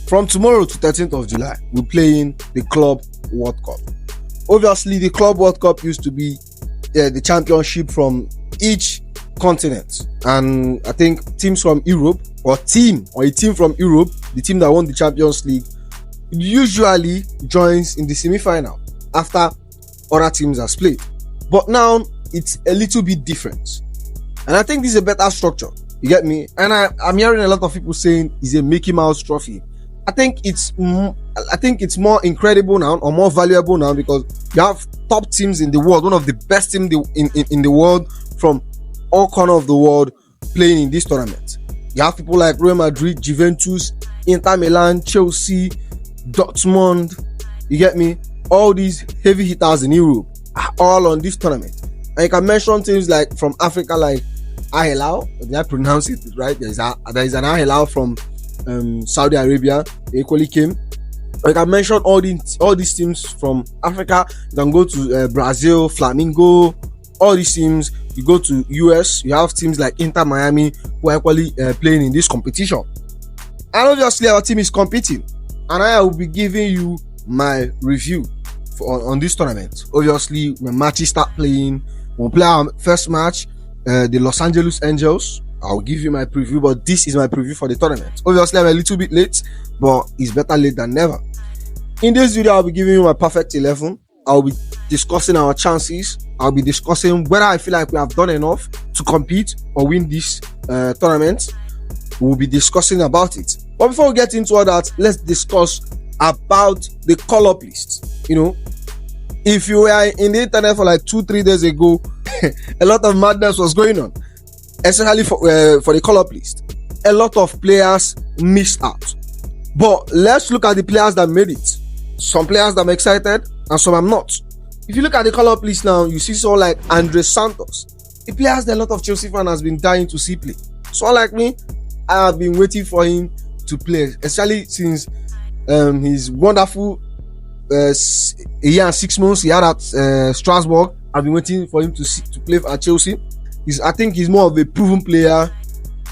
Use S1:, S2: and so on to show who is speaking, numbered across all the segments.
S1: From tomorrow to 13th of July, we're playing the Club World Cup. Obviously, the Club World Cup used to be the championship from each continent, and I think teams from Europe or a team from Europe, the team that won the Champions League, usually joins in the semi-final after other teams are played. But now it's a little bit different, and I think this is a better structure. You get me? And I'm hearing a lot of people saying it's a Mickey Mouse trophy. I think it's more incredible now, or more valuable now, because you have top teams in the world, one of the best teams in the world from all corners of the world playing in this tournament. You have people like Real Madrid, Juventus, Inter Milan, Chelsea, Dortmund. You get me? All these heavy hitters in Europe are all on this tournament. And you can mention teams like from Africa, like Al Hilal. Did I pronounce it right? There is an Al Hilal from Saudi Arabia. They equally came. You can mention all these teams from Africa. You can go to Brazil, Flamengo, all these teams. You go to US, you have teams like Inter Miami who are equally playing in this competition. And obviously our team is competing, and I will be giving you my review on this tournament. Obviously, when matches start playing, we'll play our first match, the Los Angeles Angels. I'll give you my preview, but this is my preview for the tournament. Obviously, I'm a little bit late, but it's better late than never. In this video, I'll be giving you my perfect 11. I'll be discussing our chances. I'll be discussing whether I feel like we have done enough to compete or win this tournament. We'll be discussing about it. But before we get into all that, let's discuss about the call-up list. You know, if you were in the internet for like 2-3 days ago, a lot of madness was going on, especially for the call-up list. A lot of players missed out. But let's look at the players that made it. Some players that I'm excited, and some I'm not. If you look at the call-up list now, you see someone like Andre Santos, the players that a lot of Chelsea fans has been dying to see play. Someone like me, I have been waiting for him to play, especially since his wonderful a year and 6 months he had at Strasbourg. I've been waiting for him to play at Chelsea. I think he's more of a proven player.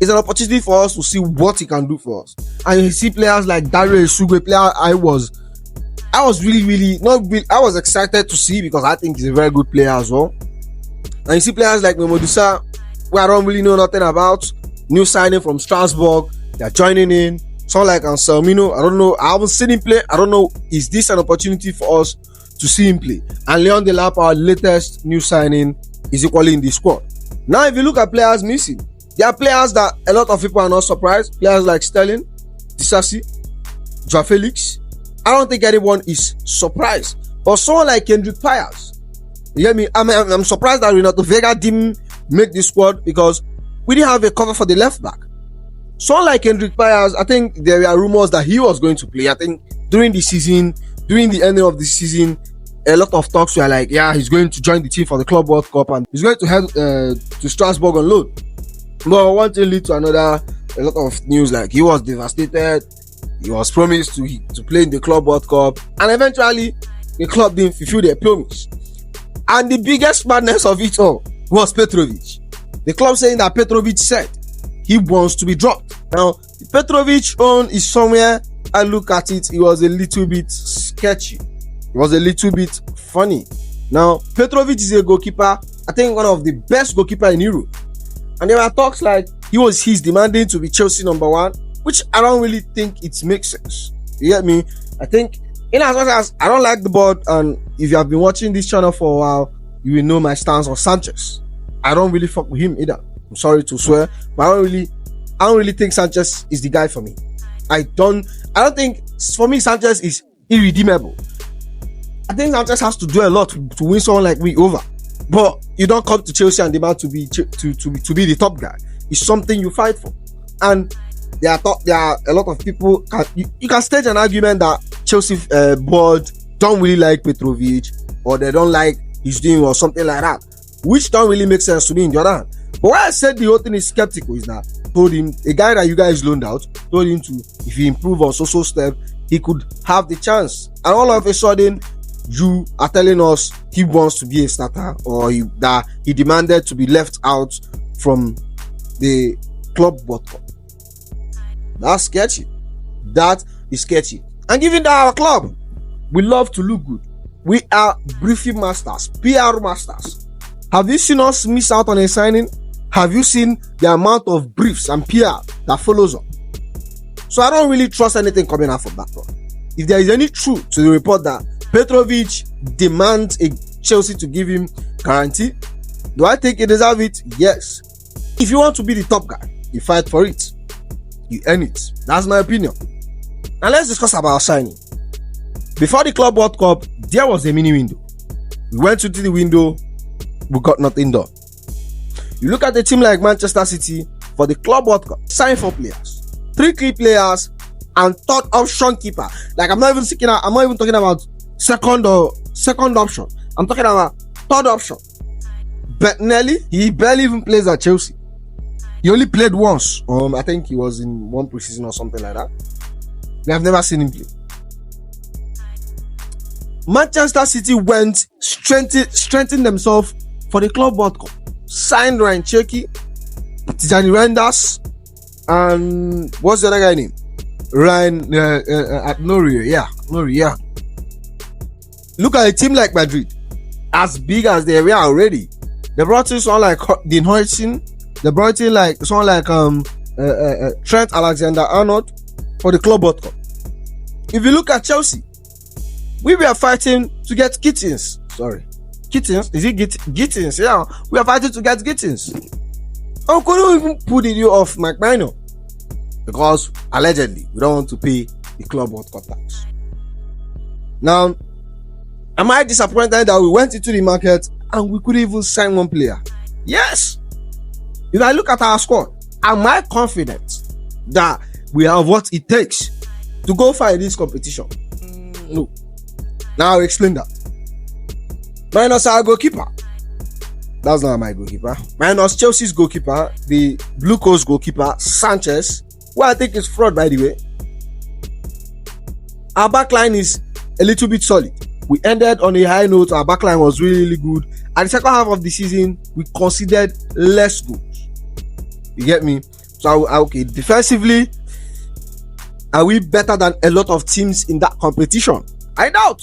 S1: It's an opportunity for us to see what he can do for us. And you see players like Dario Esugwe, player I was excited to see, because I think he's a very good player as well. And you see players like Memodusa, who I don't really know nothing about, new signing from Strasbourg, they're joining in. Someone like Anselmino, I don't know, I haven't seen him play. I don't know, is this an opportunity for us to see him play? And Liam Delap, our latest new signing, is equally in the squad. Now, if you look at players missing, there are players that a lot of people are not surprised. Players like Sterling, Disasi, Joao Felix. I don't think anyone is surprised. But someone like Kendrick Pyers, you get me? I'm surprised that Renato Vega didn't make the squad, because we didn't have a cover for the left back. Someone like Kendrick Pyers, I think there were rumors that he was going to play. I think during the ending of the season, a lot of talks were like, yeah, he's going to join the team for the Club World Cup and he's going to head to Strasbourg on loan. But one thing lead to another. A lot of news like he was devastated. He was promised to play in the Club World Cup, and eventually the club didn't fulfill their promise. And the biggest madness of it all was Petrovic. The club saying that Petrovic said he wants to be dropped. Now, the Petrovic own is somewhere. I look at it, it was a little bit sketchy. It was a little bit funny. Now, Petrovic is a goalkeeper, I think one of the best goalkeepers in Europe. And there were talks like he's demanding to be Chelsea number 1, which I don't really think it makes sense. You get me? I think, in as much as I don't like the board, and if you have been watching this channel for a while, you will know my stance on Sanchez. I don't really fuck with him either. I'm sorry to swear, but I don't really think Sanchez is the guy for me. I don't think, for me, Sanchez is irredeemable. I think Sanchez has to do a lot to win someone like me over. But you don't come to Chelsea and demand to be the top guy. It's something you fight for. And there are a lot of people. You can stage an argument that Chelsea board don't really like Petrovic, or they don't like his doing, or something like that, which don't really make sense to me in the other hand. But why I said the whole thing is skeptical is that told him, a guy that you guys loaned out, told him to, if he improve on so step, he could have the chance. And all of a sudden, you are telling us he wants to be a starter, or that he demanded to be left out from the Club World Cup. That's sketchy. That is sketchy. And given that our club, we love to look good. We are briefing masters, PR masters. Have you seen us miss out on a signing? Have you seen the amount of briefs and PR that follows up? So I don't really trust anything coming out from that one. If there is any truth to the report that Petrovic demands a Chelsea to give him guarantee, do I think he deserves it? Yes. If you want to be the top guy, you fight for it. You earn it. That's my opinion. Now let's discuss about signing. Before the Club World Cup, there was a mini window. We went to the window, we got nothing done. You look at a team like Manchester City for the Club World Cup, sign 4 players, 3 key players, and third option keeper. Like I'm not even talking about second option. I'm talking about third option. Bettinelli, he barely even plays at Chelsea. He only played once. I think he was in one preseason or something like that. We have never seen him play. Manchester City went strengthened themselves for the Club World Cup. Signed Ryan Cherky, Tijani Renders, and what's the other guy name? Ryan at Nori. Yeah. Look at a team like Madrid, as big as they were already. They brought in someone like Dean Hodgson. They brought in like someone like Trent Alexander-Arnold for the Club World Cup. If you look at Chelsea, we were fighting to get Gittins. Gittins? Is it Gittins? Yeah, we are fighting to get Gittins. I couldn't even put the deal off Mike Minor because allegedly we don't want to pay the Club World Cup tax. Now, am I disappointed that we went into the market and we couldn't even sign one player? Yes. If I look at our squad, am I confident that we have what it takes to go fight this competition? No. Now I'll explain that. Minus our goalkeeper. That's not my goalkeeper. Minus Chelsea's goalkeeper, the Blue Coast goalkeeper, Sanchez, who I think is fraud, by the way. Our backline is a little bit solid. We ended on a high note. Our backline was really good. At the second half of the season, we considered less goals. You get me? So, okay, defensively, are we better than a lot of teams in that competition? I doubt.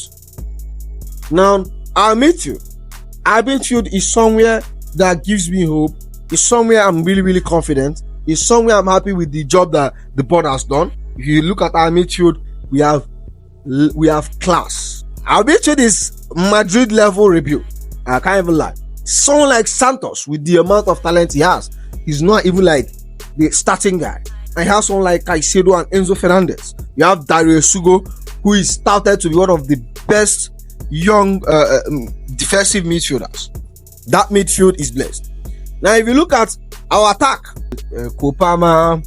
S1: Now, our midfield is somewhere that gives me hope. It's somewhere I'm really, really confident. It's somewhere I'm happy with the job that the board has done. If you look at our midfield, we have class. Our midfield is Madrid level rebuild. I can't even lie. Someone like Santos, with the amount of talent he has, he's not even like the starting guy. I have someone like Caicedo and Enzo Fernandez. You have Dario Sugo, who is touted to be one of the best young defensive midfielders. That midfield is blessed. Now, if you look at our attack, Kopama,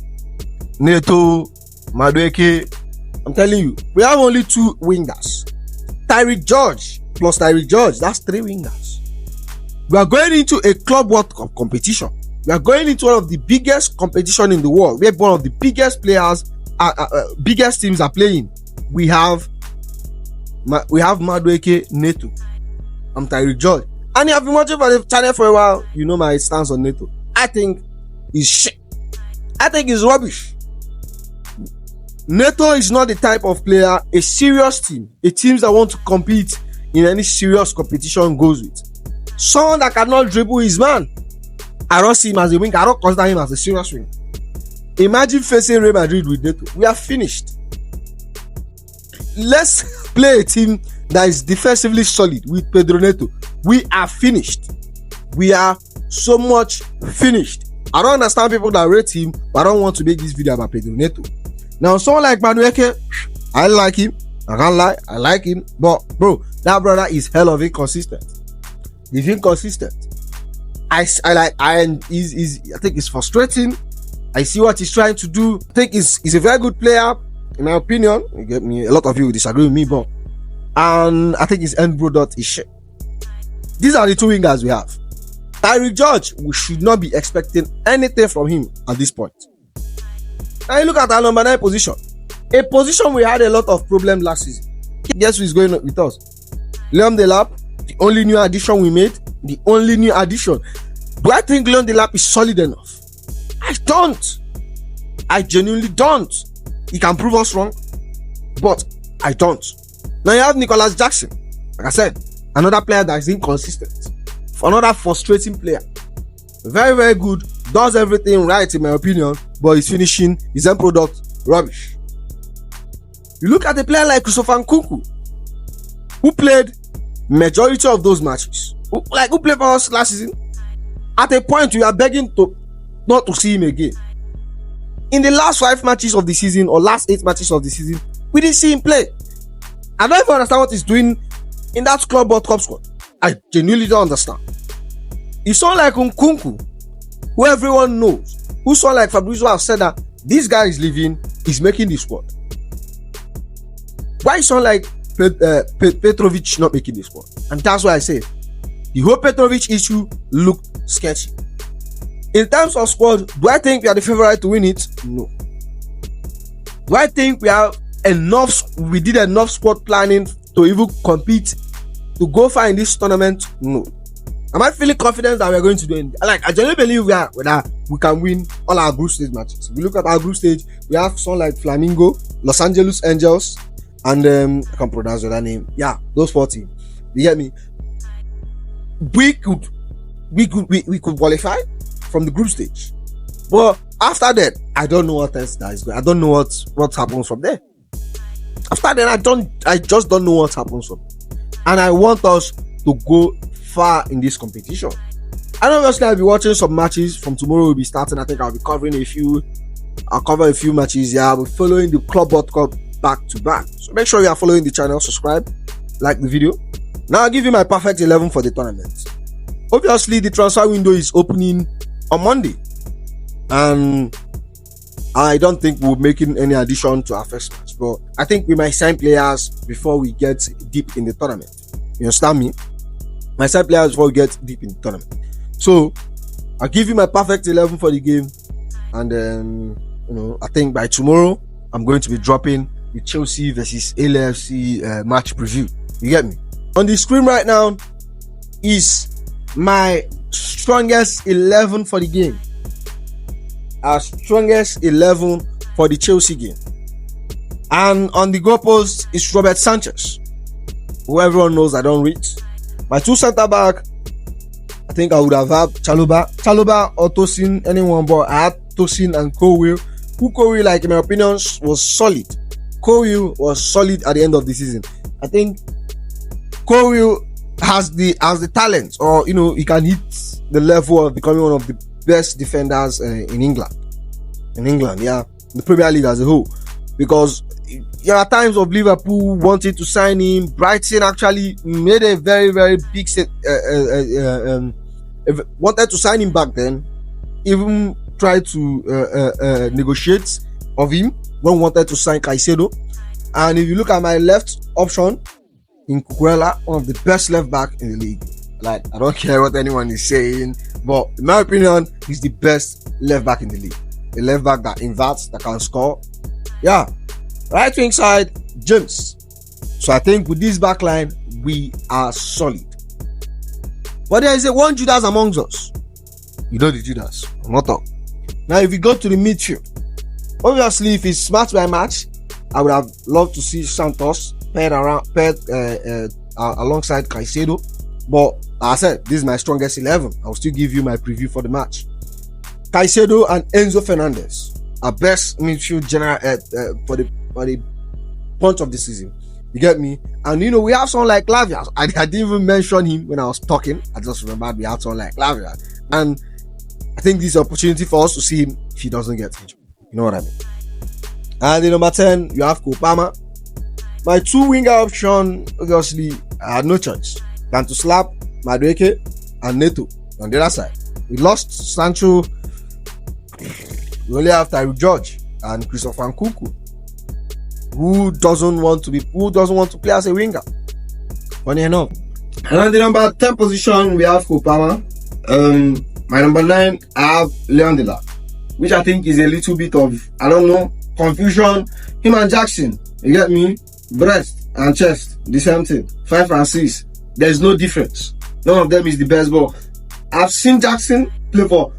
S1: Neto, Madueke, I'm telling you, we have only 2 wingers. Tyreek George plus Tyreek George, that's 3 wingers. We are going into a Club World Cup competition. We are going into one of the biggest competition in the world. We have one of the biggest players, biggest teams are playing. We have Madueke, Neto, and Tyreek George. And you have been watching for the channel for a while. You know my stance on Neto. I think he's shit. I think he's rubbish. Neto is not the type of player a serious team, a team that want to compete in any serious competition goes with. Someone that cannot dribble his man. I don't see him as a winger. I don't consider him as a serious winger. Imagine facing Real Madrid with Neto. We are finished. Let's play a team that is defensively solid with Pedro Neto. We are finished. We are so much finished. I don't understand people that rate him, but I don't want to make this video about Pedro Neto. Now, someone like Madueke, I like him. I can't lie, I like him. But bro, that brother is hell of inconsistent. He's inconsistent. I think it's frustrating. I see what he's trying to do. I think he's a very good player, in my opinion. You get me? A lot of you disagree with me, but I think his end product is shit. These are the 2 wingers we have. Tyreek George, we should not be expecting anything from him at this point. Now you look at our number 9 position. A position we had a lot of problems last season. Guess who is going with us? Liam Delap, the only new addition we made. The only new addition. Do I think Liam Delap is solid enough? I don't. I genuinely don't. He can prove us wrong. But I don't. Now you have Nicholas Jackson. Like I said, another player that is inconsistent. Another frustrating player. Very, very good. Does everything right in my opinion, but his finishing, his end product, rubbish. You look at a player like Christopher Nkunku, who played majority of those matches. Who played for us last season. At a point, we are begging not to see him again. In the last 5 matches of the season, or last 8 matches of the season, we didn't see him play. I don't even understand what he's doing in that Club World Cup squad. I genuinely don't understand. He's someone like Nkunku, who everyone knows, who someone like Fabrizio have said that this guy is leaving, he's making the squad. Why is someone like Petrovic not making the squad? And that's why I say the whole Petrovic issue looked sketchy. In terms of squad, do I think we are the favorite to win it? No. Do I think we did enough squad planning to even compete, to go far in this tournament? No. Am I feeling confident that we are going to do it? I genuinely believe we can win all our group stage matches. If we look at our group stage, we have someone like Flamengo, Los Angeles Angels, and I can't pronounce that name. Yeah, those 4 teams. You get me? We could qualify from the group stage, but after that, I don't know what else that is going. I don't know what happens from there. After that, I just don't know what happens from there. And I want us to go far in this competition. And obviously, I'll be watching some matches. From tomorrow, we'll be starting. I think I'll be covering I'll cover a few matches. Yeah, I'll be following the Club World Cup back to back. So make sure you are following the channel, subscribe, like the video. Now I'll give you my perfect 11 for the tournament. Obviously, the transfer window is opening on Monday, and I don't think we'll be making any addition to our first match, but I think we might sign players before we get deep in the tournament. You understand me? My sign players before we get deep in the tournament. So I'll give you my perfect 11 for the game, and then I think by tomorrow I'm going to be dropping the Chelsea versus LAFC match preview. You get me? On the screen right now is my strongest 11 for the game. Our strongest 11 for the Chelsea game. And on the goalpost is Robert Sanchez, who everyone knows I don't reach. My 2 centre back, I think I would have had Chalobah or Tosin, anyone, but I had Tosin and Cowell. Cowell, like in my opinion, was solid. Cowell was solid at the end of the season. I think Cowell has the talent, or he can hit the level of becoming one of the best defenders in England, yeah, the Premier League as a whole. Because there are times of Liverpool wanting to sign him. Brighton actually made a very, very big set, wanted to sign him back then. Even tried to negotiate of him when wanted to sign Caicedo. And if you look at my left option in Cucurella, one of the best left back in the league. I don't care what anyone is saying, but in my opinion, he's the best left back in the league. A left back that inverts, that can score. Yeah. Right wing side, James. So I think with this back line, we are solid. But there is a one Judas amongst us. You know the Judas. I'm not talking. Now, if we go to the midfield, obviously, if it's match by match, I would have loved to see Santos paired alongside Caicedo. But as I said, this is my strongest 11. I'll still give you my preview for the match. Caicedo and Enzo Fernandez are best midfield general for the punch of the season. You get me? And we have someone like Lavia. I didn't even mention him when I was talking. I just remembered we have someone like Lavia. And I think this is an opportunity for us to see him if he doesn't get injured. You know what I mean? And in number 10, you have Kopama. My 2 winger option, obviously, I had no choice than to slap Madueke and Neto on the other side. We lost Sancho. We only have Tyreek George and Christopher Nkunku, who doesn't want to play as a winger. Funny enough. And on the number 10 position, we have Kopama. My number 9, I have Liam Delap, which I think is a little bit of, confusion. Him and Jackson, you get me? Breast and chest, the same thing. 5 and 6. There's no difference. None of them is the best, but I've seen Jackson play for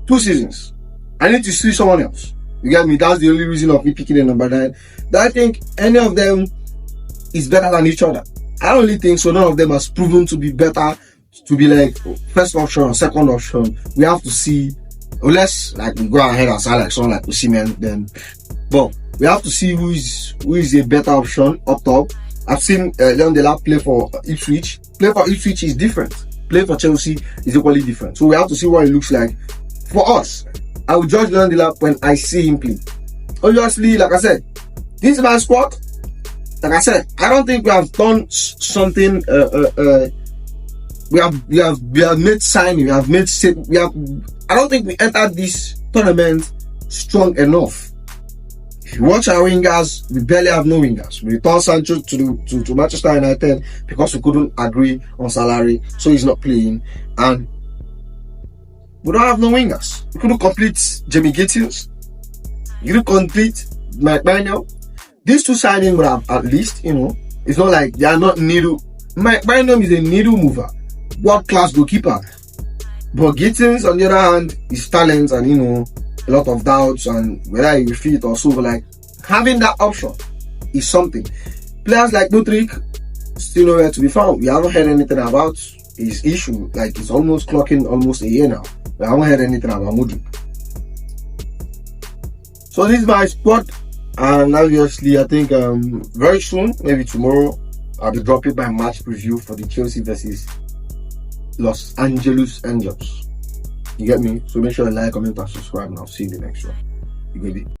S1: 2 seasons. I need to see someone else. You get me? That's the only reason of me picking a number 9. Do I think any of them is better than each other? I don't really think so. None of them has proven to be better, to be like first option or second option. We have to see, unless like we go ahead and sign like someone like Osimhen, then, but we have to see who is a better option up top. I've seen Liam Delap play for Ipswich. Play for Ipswich is different. Play for Chelsea is equally different. So we have to see what it looks like. For us, I will judge Liam Delap when I see him play. Obviously, like I said, this is my squad. Like I said, I don't think we have done something. We have made signing. I don't think we entered this tournament strong enough. If you watch our wingers, we barely have no wingers. We returned Sancho to Manchester United because we couldn't agree on salary, so he's not playing, and we don't have no wingers. We couldn't complete Jamie Gittins. You couldn't complete Mike Manuel. These two signings would have at least, it's not like they are not needle. Mike Manuel is a needle mover, world class goalkeeper. But Gittins, on the other hand, his talent and a lot of doubts and whether he will fit or so. Like having that option is something. Players like Mudryk still nowhere to be found. We haven't heard anything about his issue. Like it's almost clocking almost a year now. We haven't heard anything about Mudryk. So this is my squad, and obviously I think very soon, maybe tomorrow, I'll be dropping my match preview for the Chelsea versus Los Angeles Angels. You get me? So make sure you like, comment, and subscribe, and I'll see you in the next one. You get it?